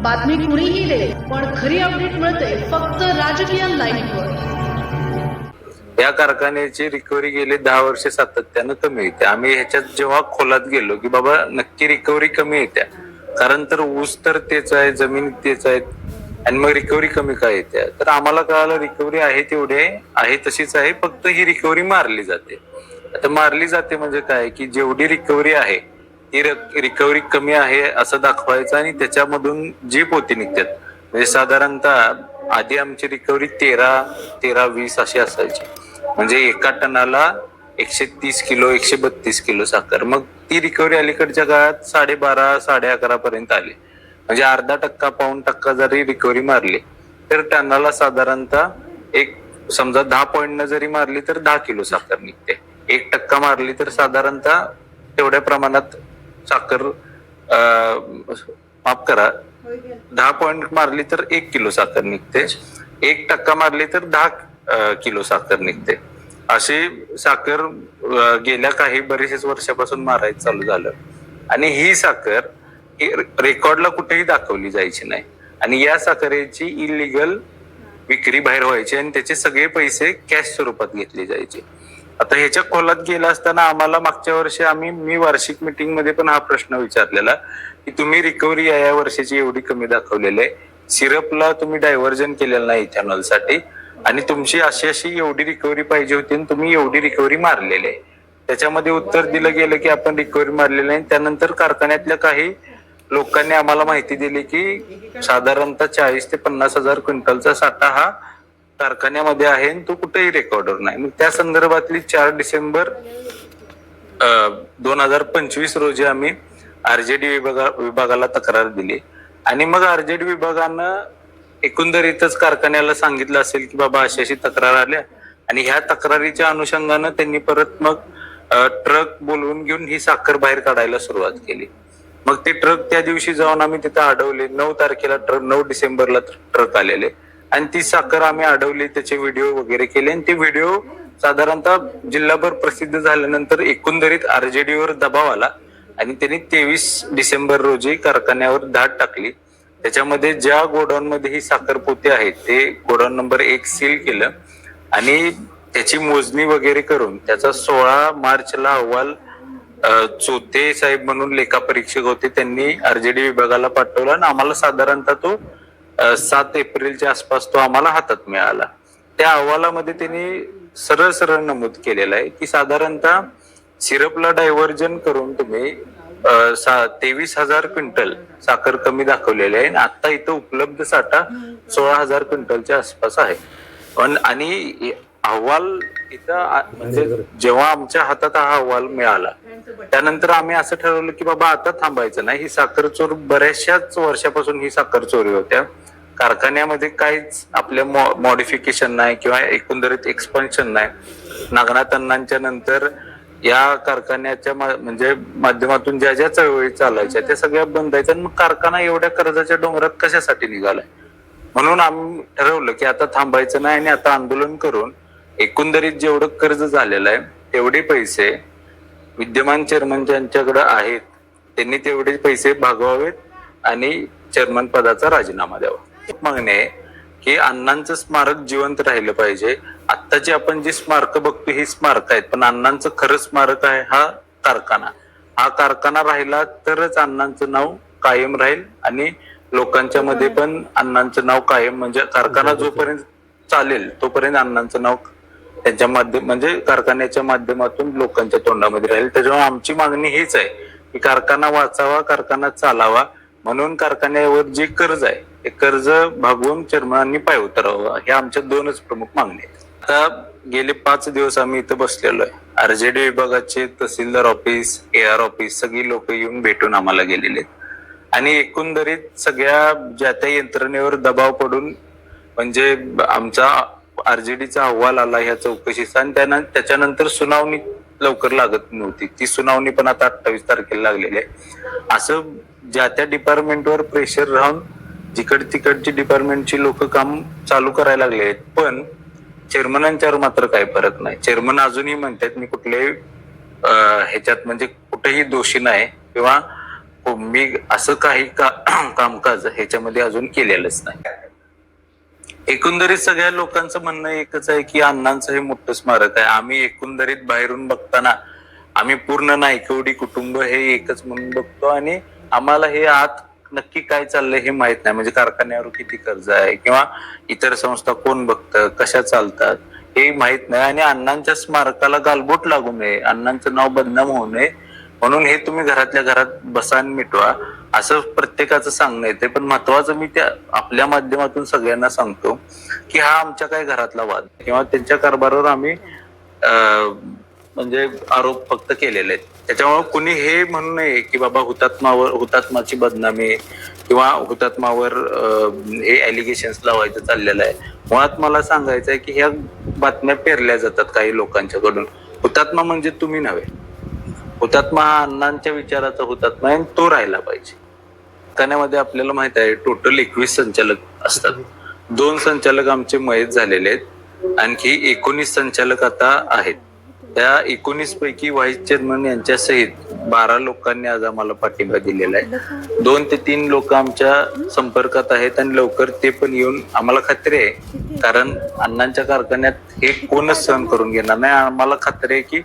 बातमी कुणीही दे, पण खरी अपडेट मिळते फक्त राजकीय लाईव्हवर. या कारखान्याची रिकव्हरी गेले 10 वर्ष सातत्यानं कमी येते. आम्ही ह्याच्यात जेव्हा खोलात गेलो की बाबा नक्की रिकव्हरी कमी येत्या, कारण तर ऊस तर तेच आहे, जमीन तेच आहेत, आणि मग रिकव्हरी कमी काय येते. तर आम्हाला कळालं रिकव्हरी आहे तेवढे आहे तशीच आहे, फक्त ही रिकव्हरी मारली जाते. आता मारली जाते म्हणजे काय की जेवढी रिकव्हरी आहे ती रिकव्हरी कमी आहे असं दाखवायचं, आणि त्याच्यामधून जी पोती निघतात. म्हणजे साधारणतः आधी आमची रिकव्हरी 13-20 अशी असायची. म्हणजे एका टनाला 130 किलो 132 किलो साखर. मग ती रिकव्हरी अलीकडच्या काळात 12.5-11.5 पर्यंत आली. म्हणजे अर्धा टक्का 1.5% जरी रिकव्हरी मारली तर टनाला साधारणतः एक समजा 10 पॉईंट जरी मारली तर 10 किलो साखर निघते. 1% मारली तर साधारणतः तेवढ्या प्रमाणात साखर माफ करा 10 पॉईंट मारली तर 1 किलो साखर निघते. 1% मारली तर 10 किलो साखर निघते. अशी साखर गेल्या काही बरेच वर्षापासून मारायचं चालू झालं, आणि ही साखर रेकॉर्डला कुठेही दाखवली जायची नाही, आणि या साखरेची इलिगल विक्री बाहेर व्हायची आणि त्याचे सगळे पैसे कॅश स्वरूपात घेतले जायचे. आता ह्याच्या खोलात गेला असताना आम्हाला मागच्या वर्षी मी वार्षिक मीटिंग मध्ये पण हा प्रश्न विचारलेला की तुम्ही रिकव्हरी या वर्षाची एवढी कमी दाखवलेली आहे, सिरपला तुम्ही डायव्हर्जन केलेलं नाही इथेनॉल साठी, आणि तुमची अशी एवढी रिकव्हरी पाहिजे होती आणि तुम्ही एवढी रिकव्हरी मारलेली आहे. त्याच्यामध्ये उत्तर दिलं गेलं की आपण रिकव्हरी मारलेली नाही. त्यानंतर कारखान्यातल्या काही लोकांनी आम्हाला माहिती दिली की साधारणतः 40 ते 50 हजार क्विंटलचा साठा हा कारखान्यामध्ये आहे आणि तो कुठेही रेकॉर्डर नाही. मग त्या संदर्भातली 4 डिसेंबर 2025 रोजी आम्ही आरजेडी विभागाला तक्रार दिली, आणि मग आरजेडी विभागानं एकंदरीतच कारखान्याला सांगितलं असेल की बाबा अशी तक्रार आल्या, आणि ह्या तक्रारीच्या अनुषंगानं त्यांनी परत मग ट्रक बोलवून घेऊन ही साखर बाहेर काढायला सुरुवात केली. मग ते ट्रक त्या दिवशी जाऊन आम्ही तिथे अडवले. 9 तारखेला 9 डिसेंबरला ट्रक आलेले, आणि ती साखर आम्ही अडवली, त्याचे व्हिडिओ वगैरे केले, आणि ते व्हिडिओ साधारणतः जिल्हाभर प्रसिद्ध झाल्यानंतर एकंदरीत आरजेडीवर दबाव आला, आणि त्यांनी 23 डिसेंबर रोजी कारखान्यावर धाड टाकली. त्याच्यामध्ये ज्या गोडाऊन मध्ये ही साखर पोते आहे ते गोडाऊन नंबर 1 सील केलं, आणि त्याची मोजणी वगैरे करून त्याचा 16 मार्चला अहवाल चोते साहेब म्हणून लेखापरीक्षक होते, त्यांनी आरजेडी विभागाला पाठवला, आणि आम्हाला साधारणतः तो 7 एप्रिलच्या आसपास तो आम्हाला हातात मिळाला. त्या अहवालामध्ये त्यांनी सरळ सरळ नमूद केलेलं आहे की साधारणतः सिरपला डायव्हर्जन करून तुम्ही 23,000 क्विंटल साखर कमी दाखवलेली आहे, आणि आता इथं उपलब्ध साठा 16,000 क्विंटलच्या आसपास आहे. आणि अहवाल इथं म्हणजे जेव्हा आमच्या हातात हा अहवाल मिळाला त्यानंतर आम्ही असं ठरवलं की बाबा आता थांबायचं नाही. ही साखर चोर बऱ्याचशाच वर्षापासून ही साखर चोरी होत्या. कारखान्यामध्ये काहीच आपल्या मॉडिफिकेशन नाही किंवा एकंदरीत एक्सपान्शन नाही. नागनाथ अण्णांच्या नंतर या कारखान्याच्या म्हणजे माध्यमातून ज्या ज्या चळवळी चालायच्या त्या सगळ्या बंद आहेत, आणि मग कारखाना एवढ्या कर्जाच्या डोंगरात कशासाठी निघालाय. म्हणून आम्ही ठरवलं की आता थांबायचं नाही, आणि आता आंदोलन करून एकंदरीत जेवढं कर्ज झालेलं आहे तेवढे पैसे विद्यमान चेअरमन ज्यांच्याकडे आहेत त्यांनी तेवढे पैसे भागवावेत आणि चेअरमन पदाचा राजीनामा द्यावा. मागणी आहे की अण्णांचं स्मारक जिवंत राहिलं पाहिजे. आत्ताची आपण जी स्मारक बघतो ही स्मारक आहेत, पण अण्णांचं खरं स्मारक आहे हा कारखाना. हा कारखाना राहिला तरच अण्णांचं नाव कायम राहील, आणि लोकांच्या मध्ये पण अण्णांचं नाव कायम, म्हणजे कारखाना जोपर्यंत चालेल तोपर्यंत अण्णांचं नाव त्यांच्या म्हणजे कारखान्याच्या माध्यमातून लोकांच्या तोंडामध्ये राहील. त्याच्यामुळे आमची मागणी हीच आहे की कारखाना वाचावा, कारखाना चालावा. म्हणून कारखान्यावर जे कर्ज आहे ते कर्ज भागवून चेअरमनांनी पाय उतरावं, ह्या आमच्या 2च प्रमुख मागणी आहेत. आता गेले 5 दिवस आम्ही इथं बसलेलो आहे. आरजेडी विभागाचे तहसीलदार ऑफिस, AR ऑफिस सगळी लोक येऊन भेटून आम्हाला गेलेले, आणि एकंदरीत सगळ्या ज्या त्या यंत्रणेवर दबाव पडून म्हणजे आमचा आरजेडीचा अहवाल आला ह्या चौकशीचा, आणि त्याच्यानंतर सुनावणी लवकर लागत नव्हती. ती सुनावणी पण आता 28 तारखेला लागलेली आहे. असं ज्या त्या डिपार्टमेंटवर प्रेशर राहून तिकडची डिपार्टमेंटची लोक काम चालू करायला लागले आहेत, पण चेअरमनांच्यावर मात्र काही फरक नाही. चेअरमन अजूनही म्हणतात मी कुठल्याही ह्याच्यात म्हणजे कुठेही दोषी नाही किंवा मी असं काही कामकाज ह्याच्यामध्ये अजून केलेलंच नाही. एकंदरीत सगळ्या लोकांचं म्हणणं एकच आहे की अण्णांचं हे मोठं स्मारक आहे. आम्ही एकंदरीत बाहेरून बघताना आम्ही पूर्ण नायकवडी कुटुंब हे एकच म्हणून बघतो आणि आम्हाला हे आत नक्की काय चाललंय हे माहित नाही. म्हणजे कारखान्यावर किती कर्ज आहे किंवा इतर संस्था कोण बघतं, कशा चालतात हे माहित नाही. आणि अण्णांच्या स्मारकाला गालबोट लागू नये, अण्णांचं नाव बदनाम होऊ नये म्हणून हे तुम्ही घरातल्या घरात बसा आणि मिटवा असं प्रत्येकाचं सांगणं येते. पण महत्वाचं मी त्या आपल्या माध्यमातून सगळ्यांना सांगतो की हा आमच्या काय घरातला वाद किंवा त्यांच्या कारभारावर आम्ही म्हणजे आरोप फक्त केलेले आहेत. त्याच्यामुळे कुणी हे म्हणू नये की बाबा हुतात्माची बदनामी किंवा हुतात्मावर हे एलिगेशन्स लावायचं चाललेलं आहे. मुळात मला सांगायचं आहे की ह्या बातम्या पेरल्या जातात काही लोकांच्याकडून. हुतात्मा म्हणजे तुम्ही नव्हे, हुतात्मा हा अण्णांच्या विचाराचा हुतात्मा आहे आणि तो राहिला पाहिजे. कारखान्यामध्ये आपल्याला माहित आहे टोटल 21 संचालक असतात. 2 संचालक आमचे मयत झालेले आहेत, आणखी 19 संचालक आता आहेत. त्या 19 पैकी व्हाईस चेअरमन यांच्या सहित 12 लोकांनी आज आम्हाला पाठिंबा दिलेला आहे. 2 ते 3 लोक आमच्या संपर्कात आहेत आणि लवकर ते पण येऊन आम्हाला खात्री आहे, कारण अण्णांच्या कारखान्यात हे कोणच सहन करून घेणार नाही. आम्हाला खात्री आहे की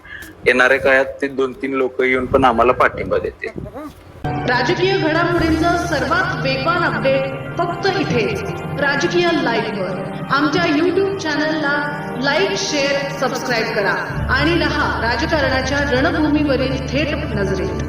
येणाऱ्या काळात ते 2-3 लोक येऊन पण आम्हाला पाठिंबा देतील. राजकीय घडामोडींचा सर्वात वेगवान अपडेट फक्त इथेच राजकीय लाईव्हवर. आमच्या YouTube चॅनलला लाईक, शेअर, सबस्क्राईब करा आणि रहा राजकारणाच्या रणभूमीवरील थेट नजरेत.